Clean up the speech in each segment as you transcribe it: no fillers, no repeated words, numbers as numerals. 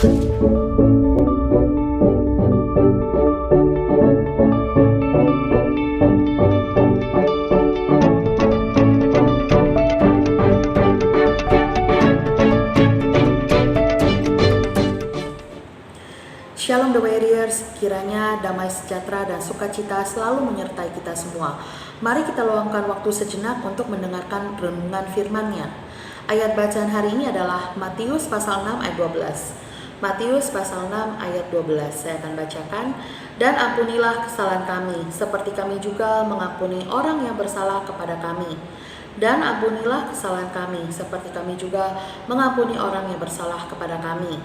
Shalom The Warriors, kiranya damai sejahtera dan sukacita selalu menyertai kita semua. Mari kita luangkan waktu sejenak untuk mendengarkan renungan firman-Nya. Ayat bacaan hari ini adalah Matius pasal 6 ayat 12. Matius pasal 6 ayat 12, saya akan bacakan. Dan ampunilah kesalahan kami, seperti kami juga mengampuni orang yang bersalah kepada kami. Dan ampunilah kesalahan kami, seperti kami juga mengampuni orang yang bersalah kepada kami.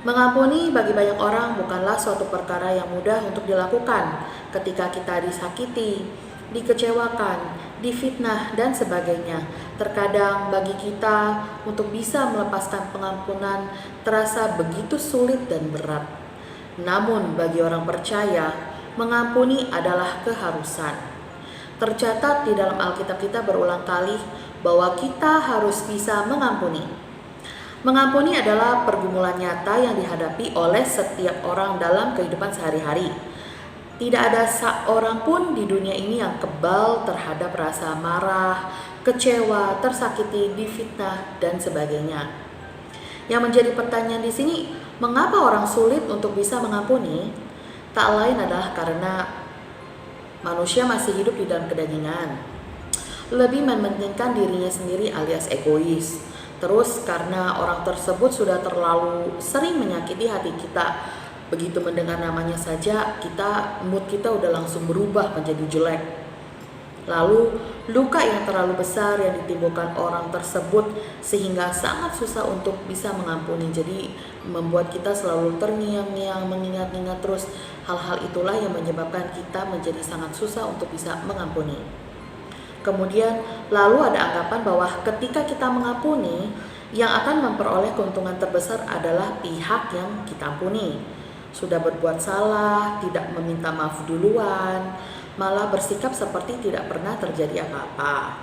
Mengampuni bagi banyak orang bukanlah suatu perkara yang mudah untuk dilakukan ketika kita disakiti, dikecewakan, difitnah, dan sebagainya. Terkadang bagi kita untuk bisa melepaskan pengampunan terasa begitu sulit dan berat. Namun bagi orang percaya, mengampuni adalah keharusan. Tercatat di dalam Alkitab kita berulang kali bahwa kita harus bisa mengampuni. Mengampuni adalah pergumulan nyata yang dihadapi oleh setiap orang dalam kehidupan sehari-hari. Tidak ada seorang pun di dunia ini yang kebal terhadap rasa marah, kecewa, tersakiti, difitnah, dan sebagainya. Yang menjadi pertanyaan di sini, mengapa orang sulit untuk bisa mengampuni? Tak lain adalah karena manusia masih hidup di dalam kedagingan, lebih mementingkan dirinya sendiri alias egois. Terus karena orang tersebut sudah terlalu sering menyakiti hati kita, begitu mendengar namanya saja mood kita udah langsung berubah menjadi jelek. Lalu luka yang terlalu besar yang ditimbulkan orang tersebut sehingga sangat susah untuk bisa mengampuni. Jadi membuat kita selalu terngiang-ngiang, mengingat-ingat terus. Hal-hal itulah yang menyebabkan kita menjadi sangat susah untuk bisa mengampuni. Kemudian lalu ada anggapan bahwa ketika kita mengampuni, yang akan memperoleh keuntungan terbesar adalah pihak yang kita ampuni. Sudah berbuat salah, tidak meminta maaf duluan, malah bersikap seperti tidak pernah terjadi apa-apa.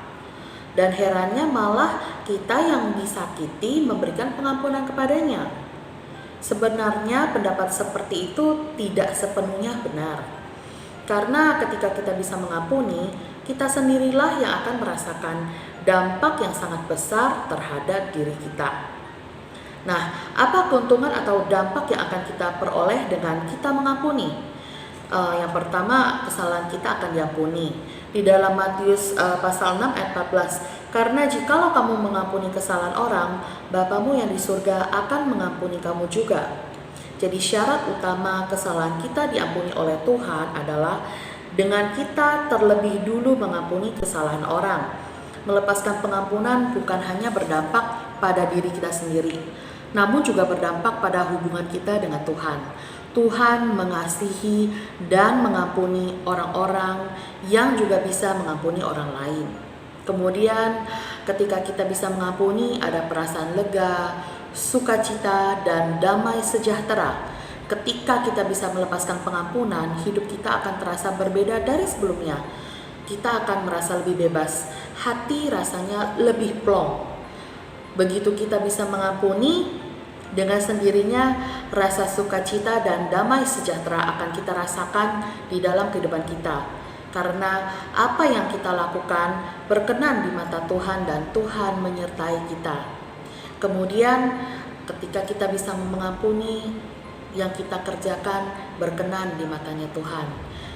Dan herannya malah kita yang disakiti memberikan pengampunan kepadanya. Sebenarnya pendapat seperti itu tidak sepenuhnya benar. Karena ketika kita bisa mengampuni, kita sendirilah yang akan merasakan dampak yang sangat besar terhadap diri kita. Nah, apa keuntungan atau dampak yang akan kita peroleh dengan kita mengampuni? Yang pertama, kesalahan kita akan diampuni. Di dalam Matius pasal 6 ayat 14, karena jikalau kamu mengampuni kesalahan orang, Bapamu yang di surga akan mengampuni kamu juga. Jadi syarat utama kesalahan kita diampuni oleh Tuhan adalah dengan kita terlebih dulu mengampuni kesalahan orang. Melepaskan pengampunan bukan hanya berdampak pada diri kita sendiri, namun juga berdampak pada hubungan kita dengan Tuhan. Tuhan mengasihi dan mengampuni orang-orang yang juga bisa mengampuni orang lain. Kemudian ketika kita bisa mengampuni, ada perasaan lega, sukacita, dan damai sejahtera. Ketika kita bisa melepaskan pengampunan, hidup kita akan terasa berbeda dari sebelumnya. Kita akan merasa lebih bebas, hati rasanya lebih plong. Begitu kita bisa mengampuni, dengan sendirinya rasa sukacita dan damai sejahtera akan kita rasakan di dalam kehidupan kita. Karena apa yang kita lakukan berkenan di mata Tuhan dan Tuhan menyertai kita. Kemudian ketika kita bisa mengampuni, yang kita kerjakan berkenan di matanya Tuhan.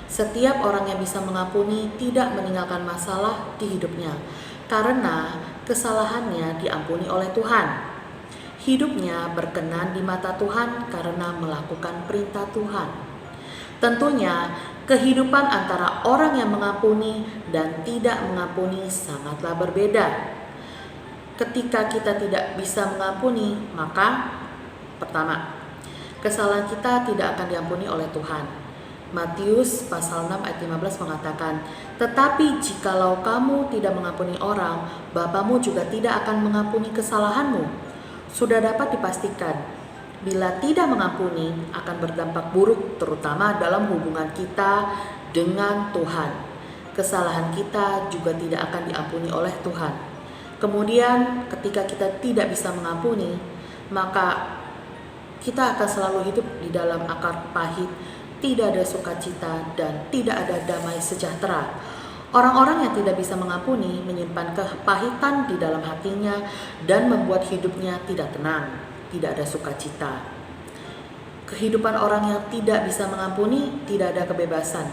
Setiap orang yang bisa mengampuni tidak meninggalkan masalah di hidupnya, karena kesalahannya diampuni oleh Tuhan. Hidupnya berkenan di mata Tuhan karena melakukan perintah Tuhan. Tentunya kehidupan antara orang yang mengampuni dan tidak mengampuni sangatlah berbeda. Ketika kita tidak bisa mengampuni, maka pertama, kesalahan kita tidak akan diampuni oleh Tuhan. Matius pasal 6 ayat 15 mengatakan, tetapi jikalau kamu tidak mengampuni orang, Bapamu juga tidak akan mengampuni kesalahanmu. Sudah dapat dipastikan, bila tidak mengampuni akan berdampak buruk terutama dalam hubungan kita dengan Tuhan. Kesalahan kita juga tidak akan diampuni oleh Tuhan. Kemudian ketika kita tidak bisa mengampuni, maka kita akan selalu hidup di dalam akar pahit, tidak ada sukacita, dan tidak ada damai sejahtera. Orang-orang yang tidak bisa mengampuni menyimpan kepahitan di dalam hatinya dan membuat hidupnya tidak tenang, tidak ada sukacita. Kehidupan orang yang tidak bisa mengampuni tidak ada kebebasan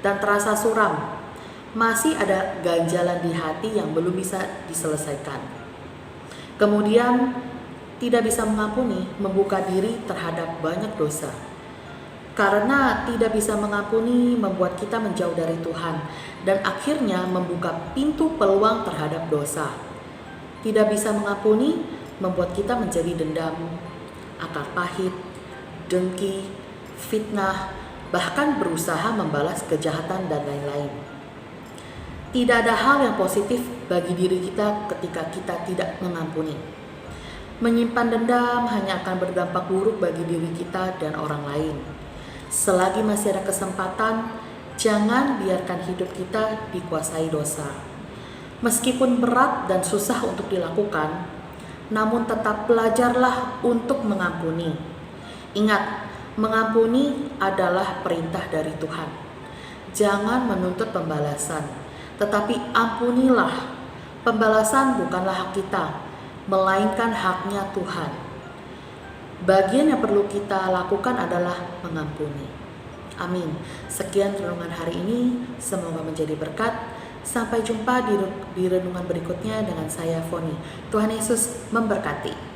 dan terasa suram. Masih ada ganjalan di hati yang belum bisa diselesaikan. Kemudian tidak bisa mengampuni membuka diri terhadap banyak dosa. Karena tidak bisa mengampuni membuat kita menjauh dari Tuhan dan akhirnya membuka pintu peluang terhadap dosa. Tidak bisa mengampuni membuat kita menjadi dendam, akar pahit, dengki, fitnah, bahkan berusaha membalas kejahatan dan lain-lain. Tidak ada hal yang positif bagi diri kita ketika kita tidak mengampuni. Menyimpan dendam hanya akan berdampak buruk bagi diri kita dan orang lain. Selagi masih ada kesempatan, jangan biarkan hidup kita dikuasai dosa. Meskipun berat dan susah untuk dilakukan, namun tetap belajarlah untuk mengampuni. Ingat, mengampuni adalah perintah dari Tuhan. Jangan menuntut pembalasan, tetapi ampunilah. Pembalasan bukanlah hak kita, melainkan haknya Tuhan. Bagian yang perlu kita lakukan adalah mengampuni. Amin. Sekian renungan hari ini, semoga menjadi berkat. Sampai jumpa di renungan berikutnya dengan saya, Foni. Tuhan Yesus memberkati.